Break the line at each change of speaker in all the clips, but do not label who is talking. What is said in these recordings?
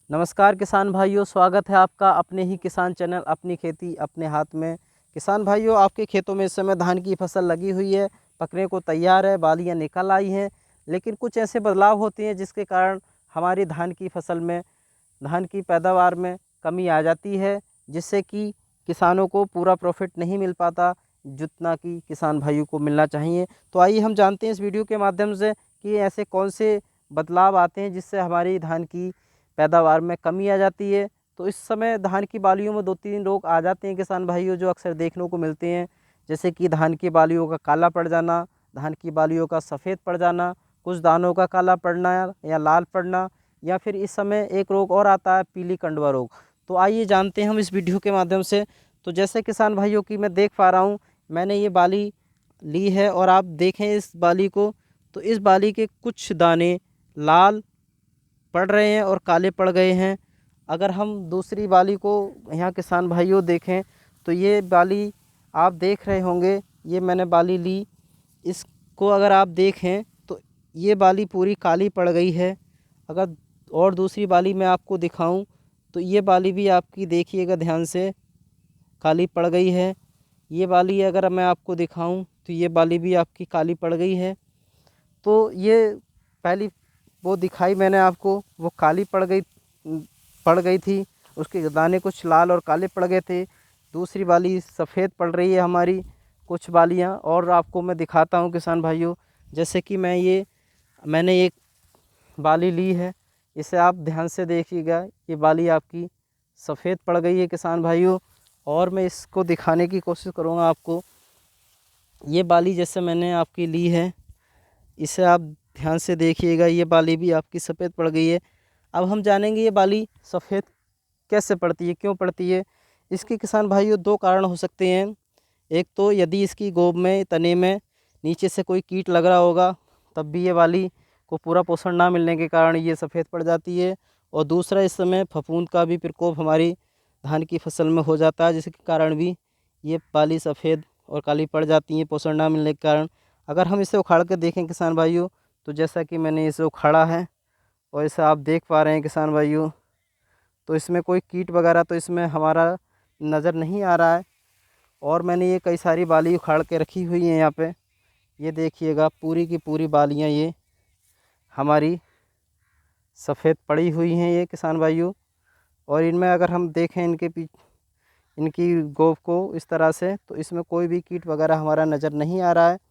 नमस्कार किसान भाइयों, स्वागत है आपका अपने ही किसान चैनल अपनी खेती अपने हाथ में। किसान भाइयों, आपके खेतों में इस समय धान की फसल लगी हुई है, पकने को तैयार है, बालियां निकल आई हैं। लेकिन कुछ ऐसे बदलाव होते हैं जिसके कारण हमारी धान की फसल में, धान की पैदावार में कमी आ जाती है, जिससे कि किसानों को पूरा प्रॉफिट नहीं मिल पाता जितना कि किसान भाइयों को मिलना चाहिए। तो आइए हम जानते हैं इस वीडियो के माध्यम से कि ऐसे कौन से बदलाव आते हैं जिससे हमारी धान की पैदावार में कमी आ जाती है। तो इस समय धान की बालियों में 2-3 रोग आ जाते हैं किसान भाइयों, जो अक्सर देखने को मिलते हैं। जैसे कि धान की बालियों का काला पड़ जाना, धान की बालियों का सफ़ेद पड़ जाना, कुछ दानों का काला पड़ना या लाल पड़ना, या फिर इस समय एक रोग और आता है पीली कंडवा रोग। तो आइए जानते हैं हम इस वीडियो के माध्यम से। तो जैसे किसान भाइयों की मैं देख पा रहा हूँ, मैंने ये बाली ली है और आप देखें इस बाली को, तो इस बाली के कुछ दाने लाल पड़ रहे हैं और काले पड़ गए हैं। अगर हम दूसरी बाली को यहाँ किसान भाइयों देखें, तो ये बाली आप देख रहे होंगे, ये मैंने बाली ली, इसको अगर आप देखें तो ये बाली पूरी काली पड़ गई है। अगर और दूसरी बाली मैं आपको दिखाऊं तो ये बाली भी आपकी देखिएगा ध्यान से, काली पड़ गई है। ये बाली अगर मैं आपको दिखाऊं तो ये बाली भी आपकी काली पड़ गई है। तो ये पहली वो दिखाई मैंने आपको, वो काली पड़ गई थी, उसके दाने कुछ लाल और काले पड़ गए थे। दूसरी बाली सफ़ेद पड़ रही है हमारी कुछ बालियां, और आपको मैं दिखाता हूं किसान भाइयों। जैसे कि मैंने एक बाली ली है, इसे आप ध्यान से देखिएगा, ये बाली आपकी सफ़ेद पड़ गई है किसान भाइयों। और मैं इसको दिखाने की कोशिश करूँगा आपको। ये बाली जैसे मैंने आपकी ली है, इसे आप ध्यान से देखिएगा, ये बाली भी आपकी सफ़ेद पड़ गई है। अब हम जानेंगे ये बाली सफ़ेद कैसे पड़ती है, क्यों पड़ती है। इसके किसान भाइयों 2 कारण हो सकते हैं। एक तो यदि इसकी गोब में, तने में नीचे से कोई कीट लग रहा होगा, तब भी ये बाली को पूरा पोषण ना मिलने के कारण ये सफ़ेद पड़ जाती है। और दूसरा, इस समय फफूंद का भी प्रकोप हमारी धान की फसल में हो जाता है, जिसके कारण भी ये बाली सफ़ेद और काली पड़ जाती है पोषण ना मिलने के कारण। अगर हम इसे उखाड़ कर देखें किसान भाइयों, तो जैसा कि मैंने इसे उखाड़ा है और इसे आप देख पा रहे हैं किसान भाइयों, तो इसमें कोई कीट वगैरह तो इसमें हमारा नज़र नहीं आ रहा है। और मैंने ये कई सारी बाली उखाड़ के रखी हुई हैं यहाँ पे, ये देखिएगा पूरी की पूरी बालियाँ ये हमारी सफ़ेद पड़ी हुई हैं ये किसान भाइयों। और इनमें अगर हम देखें इनकी गोब को इस तरह से, तो इसमें कोई भी कीट वगैरह हमारा नज़र नहीं आ रहा है।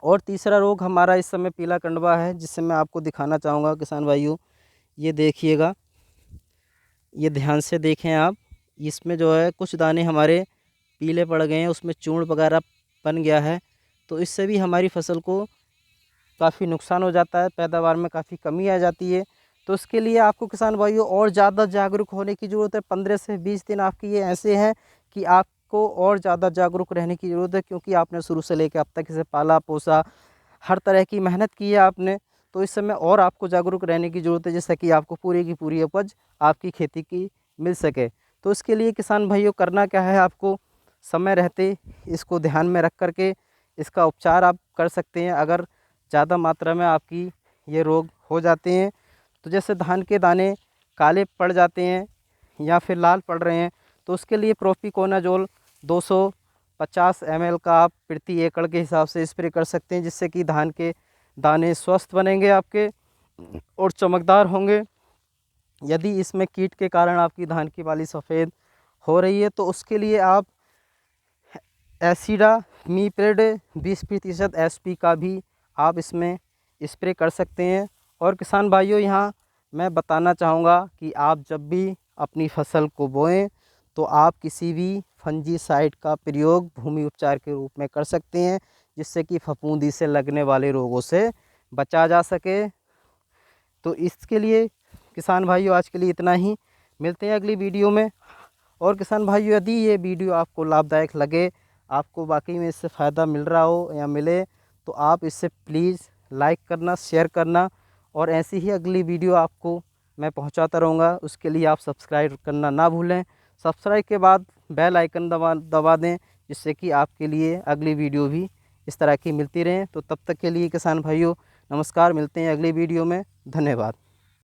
और तीसरा रोग हमारा इस समय पीला कंडवा है, जिससे मैं आपको दिखाना चाहूँगा किसान भाइयों। ये देखिएगा, ये ध्यान से देखें आप, इसमें जो है कुछ दाने हमारे पीले पड़ गए हैं, उसमें चूर्ण वगैरह बन गया है। तो इससे भी हमारी फसल को काफ़ी नुकसान हो जाता है, पैदावार में काफ़ी कमी आ जाती है। तो उसके लिए आपको किसान भाइयों और ज़्यादा जागरूक होने की ज़रूरत है। 15 से 20 दिन आपके ये ऐसे हैं कि आपको और ज़्यादा जागरूक रहने की ज़रूरत है, क्योंकि आपने शुरू से लेकर अब तक इसे पाला पोसा, हर तरह की मेहनत की है आपने। तो इस समय और आपको जागरूक रहने की ज़रूरत है, जिससे कि आपको पूरी की पूरी उपज आपकी खेती की मिल सके। तो इसके लिए किसान भाइयों करना क्या है, आपको समय रहते इसको ध्यान में रख कर के इसका उपचार आप कर सकते हैं। अगर ज़्यादा मात्रा में आपकी ये रोग हो जाते हैं, तो जैसे धान के दाने काले पड़ जाते हैं या फिर लाल पड़ रहे हैं, तो उसके लिए प्रोपिकोनाजोल 250 ml का आप प्रति एकड़ के हिसाब से स्प्रे कर सकते हैं, जिससे कि धान के दाने स्वस्थ बनेंगे आपके और चमकदार होंगे। यदि इसमें कीट के कारण आपकी धान की बाली सफ़ेद हो रही है, तो उसके लिए आप एसिडा मीप्रेड 20% SP का भी आप इसमें स्प्रे कर सकते हैं। और किसान भाइयों, यहाँ मैं बताना चाहूँगा कि आप जब भी अपनी फसल को बोएं, तो आप किसी भी फंजीसाइड का प्रयोग भूमि उपचार के रूप में कर सकते हैं, जिससे कि फफूंदी से लगने वाले रोगों से बचा जा सके। तो इसके लिए किसान भाइयों आज के लिए इतना ही, मिलते हैं अगली वीडियो में। और किसान भाइयों, यदि ये वीडियो आपको लाभदायक लगे, आपको वाकई में इससे फ़ायदा मिल रहा हो या मिले, तो आप इसे प्लीज़ लाइक करना, शेयर करना, और ऐसी ही अगली वीडियो आपको मैं पहुंचाता रहूँगा। उसके लिए आप सब्सक्राइब करना ना भूलें। सब्सक्राइब के बाद बेल आइकन दबा दें, जिससे कि आपके लिए अगली वीडियो भी इस तरह की मिलती रहें। तो तब तक के लिए किसान भाइयों नमस्कार, मिलते हैं अगली वीडियो में। धन्यवाद।